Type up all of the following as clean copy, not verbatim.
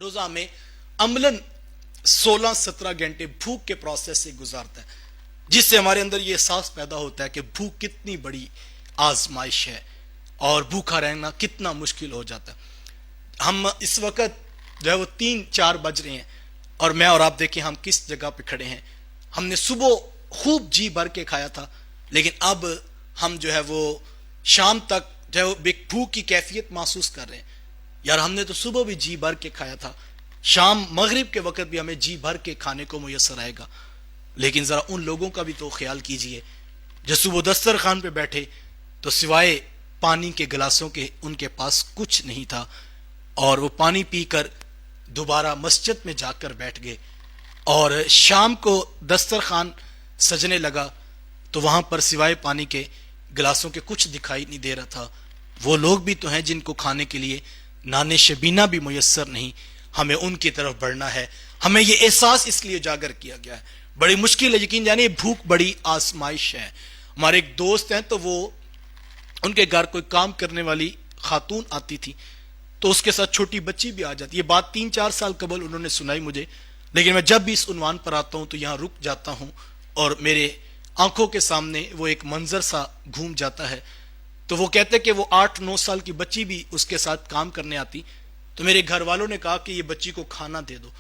रोजा में अमलन 16-17 घंटे भूख के प्रोसेस से गुजारता है, जिससे हमारे अंदर ये एहसास पैदा होता है कि भूख कितनी बड़ी आजमाइश है और भूखा रहना कितना मुश्किल हो जाता है। हम इस वक्त जो है वो 3-4 बज रहे हैं और मैं और आप देखें हम किस जगह पे खड़े हैं। हमने सुबह खूब जी भर के खाया था, लेकिन अब हम जो है वो शाम तक जो है वो भूख की कैफियत महसूस कर रहे हैं। यार हमने तो सुबह भी जी भर के खाया था, शाम मगरिब के वक्त भी हमें जी भर के खाने को मुयस्सर आएगा। लेकिन जरा उन लोगों का भी तो ख्याल कीजिए जो सुबह दस्तरखान पे बैठे तो सिवाय पानी के गिलासों के उनके पास कुछ नहीं था, और वो पानी पीकर दोबारा मस्जिद में जाकर बैठ गए, और शाम को दस्तरखान सजने लगा तो वहां पर सिवाय पानी के गिलासों के कुछ दिखाई नहीं दे रहा था। वो लोग भी तो हैं जिनको खाने के लिए नाने शबीना भी मुयस्सर नहीं। हमें उनकी तरफ बढ़ना है। हमें ये एहसास इसलिए उजागर किया गया है। बड़ी मुश्किल है, यकीन जानिए भूख बड़ी आजमाइश है। हमारे एक दोस्त हैं तो वो उनके घर कोई काम करने वाली खातून आती थी तो उसके साथ छोटी बच्ची भी आ जाती। ये बात 3-4 साल कबल उन्होंने सुनाई मुझे, लेकिन मैं जब भी इस उन्वान पर आता हूं तो यहां रुक जाता हूं और मेरे आंखों के सामने वो एक मंजर सा घूम जाता है। तो वो कहते कि वो 8-9 साल की बच्ची भी उसके साथ काम करने आती, तो मेरे घर वालों ने कहा कि ये बच्ची को खाना दे दो।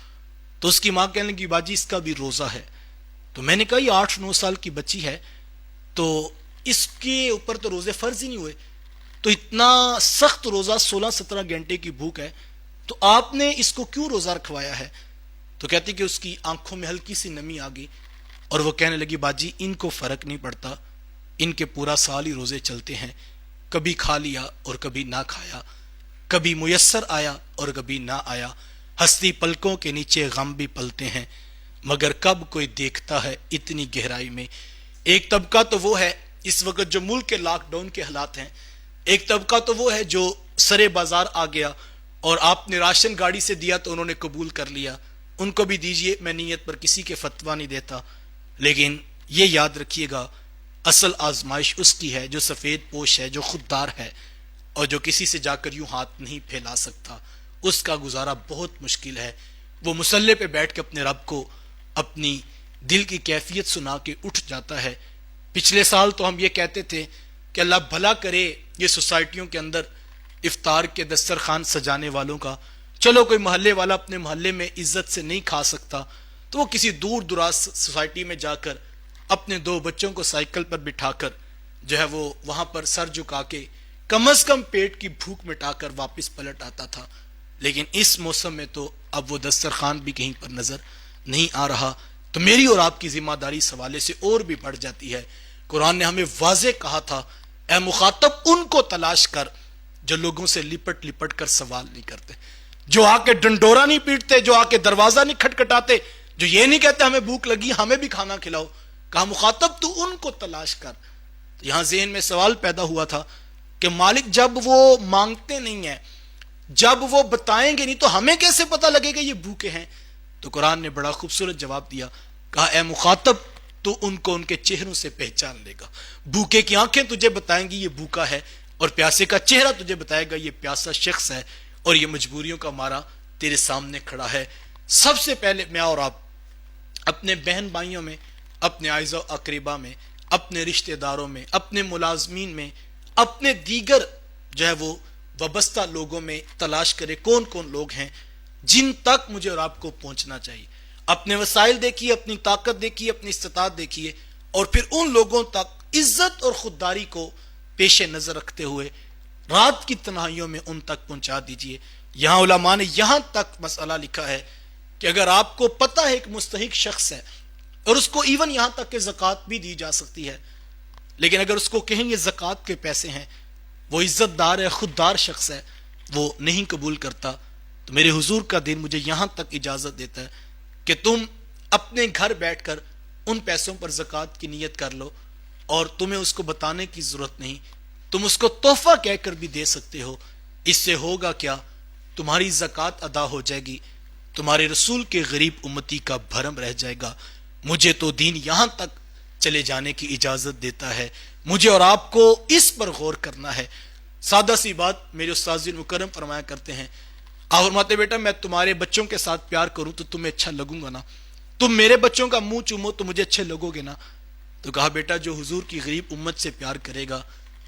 तो उसकी मां कहने लगी बाजी इसका भी रोजा है। तो मैंने कहा ये 8-9 साल की बच्ची है तो इसके ऊपर तो रोजे फर्ज ही नहीं हुए, तो इतना सख्त रोजा 16-17 घंटे की भूख है तो आपने इसको क्यों रोजा रखवाया है? तो कहती कि उसकी आंखों में हल्की सी नमी आ गई और वो कहने लगी बाजी इनको फर्क नहीं पड़ता, इनके पूरा साल ही रोजे चलते हैं, कभी खा लिया और कभी ना खाया, कभी मुयस्सर आया और कभी ना आया, हस्ती पलकों के नीचे गम भी पलते हैं, मगर कब कोई देखता है इतनी गहराई में। एक तबका तो वो है इस वक्त जो मुल्क के लॉकडाउन के हालात हैं, एक तबका तो वो है जो सरे बाजार आ गया और आपने राशन गाड़ी से दिया तो उन्होंने कबूल कर लिया, उनको भी दीजिए, मैं नीयत पर किसी के फतवा नहीं देता। लेकिन ये याद रखिएगा असल आजमाइश उसकी है जो सफेद पोश है, जो खुददार है और जो किसी से जाकर यूं हाथ नहीं फैला सकता। उसका गुजारा बहुत मुश्किल है। वो मुसल्ले पे बैठ के अपने रब को अपनी दिल की कैफियत सुना के उठ जाता है। पिछले साल तो हम ये कहते थे कि अल्लाह भला करे ये सोसाइटियों के अंदर इफ्तार के दस्तरखान सजाने वालों का। चलो कोई मोहल्ले वाला अपने मोहल्ले में इज्जत से नहीं खा सकता तो वो किसी दूर दुराज सोसाइटी में जाकर अपने 2 बच्चों को साइकिल पर बिठाकर जो है वो वहां पर सर झुका के कम से कम पेट की भूख मिटाकर वापस पलट आता था। लेकिन इस मौसम में तो अब वो दस्तरखान भी कहीं पर नजर नहीं आ रहा। तो मेरी और आपकी जिम्मेदारी इस हवाले से और भी बढ़ जाती है। कुरान ने हमें वाज़े कहा था, ऐ मुखातब उनको तलाश कर जो लोगों से लिपट लिपट कर सवाल नहीं करते, जो आके डंडोरा नहीं पीटते, जो आके दरवाजा नहीं खटखटाते, जो ये नहीं कहते हमें भूख लगी हमें भी खाना खिलाओ। कहा मुखातब तू उनको तलाश कर। तो यहां ज़हन में सवाल पैदा हुआ था कि मालिक जब वो मांगते नहीं है, जब वो बताएंगे नहीं तो हमें कैसे पता लगेगा ये भूखे हैं? तो कुरान ने बड़ा खूबसूरत जवाब दिया, कहा ए मुखातब तू उनको उनके चेहरों से पहचान लेगा। भूखे की आंखें तुझे बताएंगी ये भूखा है, और प्यासे का चेहरा तुझे बताएगा ये प्यासा शख्स है और ये मजबूरियों का मारा तेरे सामने खड़ा है। सबसे पहले मैं और आप अपने बहन भाइयों में, अपने आइज़ो अकरीबा में, अपने रिश्तेदारों में, अपने मुलाजमीन में, अपने दीगर जो है वो वबस्ता लोगों में तलाश करे कौन कौन लोग हैं जिन तक मुझे और आपको पहुंचना चाहिए। अपने वसाइल देखिए, अपनी ताकत देखिए, अपनी इस्तिताअत देखिए, और फिर उन लोगों तक इज्जत और खुददारी को पेश नजर रखते हुए रात की तन्हाइयों में उन तक पहुंचा दीजिए। यहां उलमा ने यहां तक मसला लिखा है कि अगर आपको पता है एक मुस्तहिक शख्स है और उसको इवन यहां तक कि ज़कात भी दी जा सकती है, लेकिन अगर उसको कहेंगे ज़कात के पैसे हैं, वो इज्जतदार है, खुददार शख्स है, वो नहीं कबूल करता, तो मेरे हुजूर का दिन मुझे यहां तक इजाजत देता है कि तुम अपने घर बैठकर उन पैसों पर ज़कात की नियत कर लो और तुम्हें उसको बताने की जरूरत नहीं, तुम उसको तोहफा कहकर भी दे सकते हो। इससे होगा क्या? तुम्हारी ज़कात अदा हो जाएगी, तुम्हारे रसूल के गरीब उम्मती का भरम रह जाएगा। मुझे तो दीन यहां तक चले जाने की इजाजत देता है। मुझे और आपको इस पर गौर करना है। सादा सी बात मेरे उस्ताद मुकर्रम फरमाया करते हैं, आप फरमाते बेटा मैं तुम्हारे बच्चों के साथ प्यार करूं तो तुम्हें अच्छा लगूंगा ना, तुम मेरे बच्चों का मुंह चूमो तो मुझे अच्छे लगोगे ना। तो कहा बेटा जो हुजूर की गरीब उम्मत से प्यार करेगा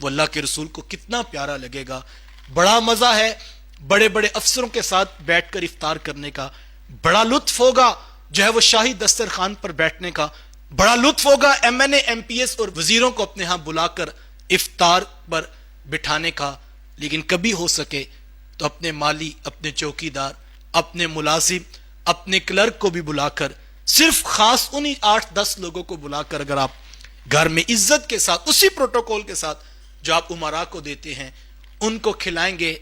वो अल्लाह के रसूल को कितना प्यारा लगेगा। बड़ा मजा है बड़े बड़े अफसरों के साथ बैठकर इफ्तार करने का, बड़ा लुत्फ होगा जो है वो शाही दस्तरखान पर बैठने का, बड़ा लुत्फ होगा MNA MPS और वजीरों को अपने यहां बुलाकर इफ्तार पर बिठाने का। लेकिन कभी हो सके तो अपने माली, अपने चौकीदार, अपने मुलाजिम, अपने क्लर्क को भी बुलाकर, सिर्फ खास उन्हीं 8-10 लोगों को बुलाकर अगर आप घर में इज्जत के साथ उसी प्रोटोकॉल के साथ जो आप उमरा को देते हैं उनको खिलाएंगे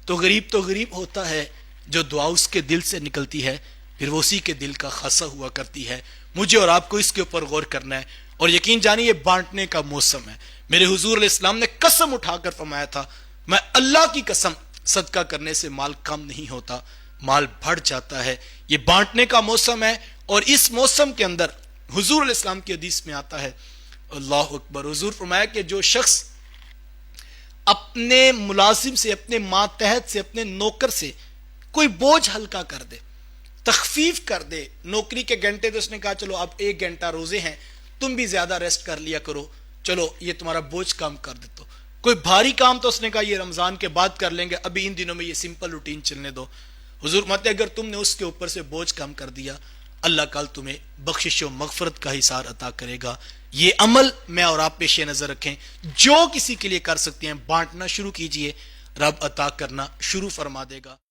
तो गरीब होता है, जो दुआ उसके दिल से निकलती है फिर वो उसी के दिल का खासा हुआ करती है। मुझे और आपको इसके ऊपर गौर करना है और यकीन जानिए ये बांटने का मौसम है। मेरे हुजूर अलैहि सलाम ने कसम उठाकर फरमाया था, मैं अल्लाह की कसम, सदका करने से माल कम नहीं होता, माल बढ़ जाता है। ये बांटने का मौसम है और इस मौसम के अंदर हुजूर अलैहि सलाम की हदीस में आता है, अल्लाह अकबर, हुजूर फरमाया कि जो शख्स अपने मुलाजिम से, अपने मातहत से, अपने नौकर से कोई बोझ हल्का कर दे, तखफीफ कर दे, नौकरी के घंटे तो उसने कहा चलो अब 1 घंटा रोजे हैं तुम भी ज्यादा रेस्ट कर लिया करो, चलो ये तुम्हारा बोझ कम कर दे। तो कोई भारी काम तो उसने कहा ये रमजान के बाद कर लेंगे, अभी इन दिनों में ये सिंपल रूटीन चलने दो। हुजूर मत अगर तुमने उसके ऊपर से बोझ कम कर दिया अल्लाह कल तुम्हें बख्शिश व मगफरत का हिसार अता करेगा। ये अमल मैं और आप पेश नजर रखें, जो किसी के लिए कर सकते हैं बांटना शुरू कीजिए, रब अता करना शुरू फरमा देगा।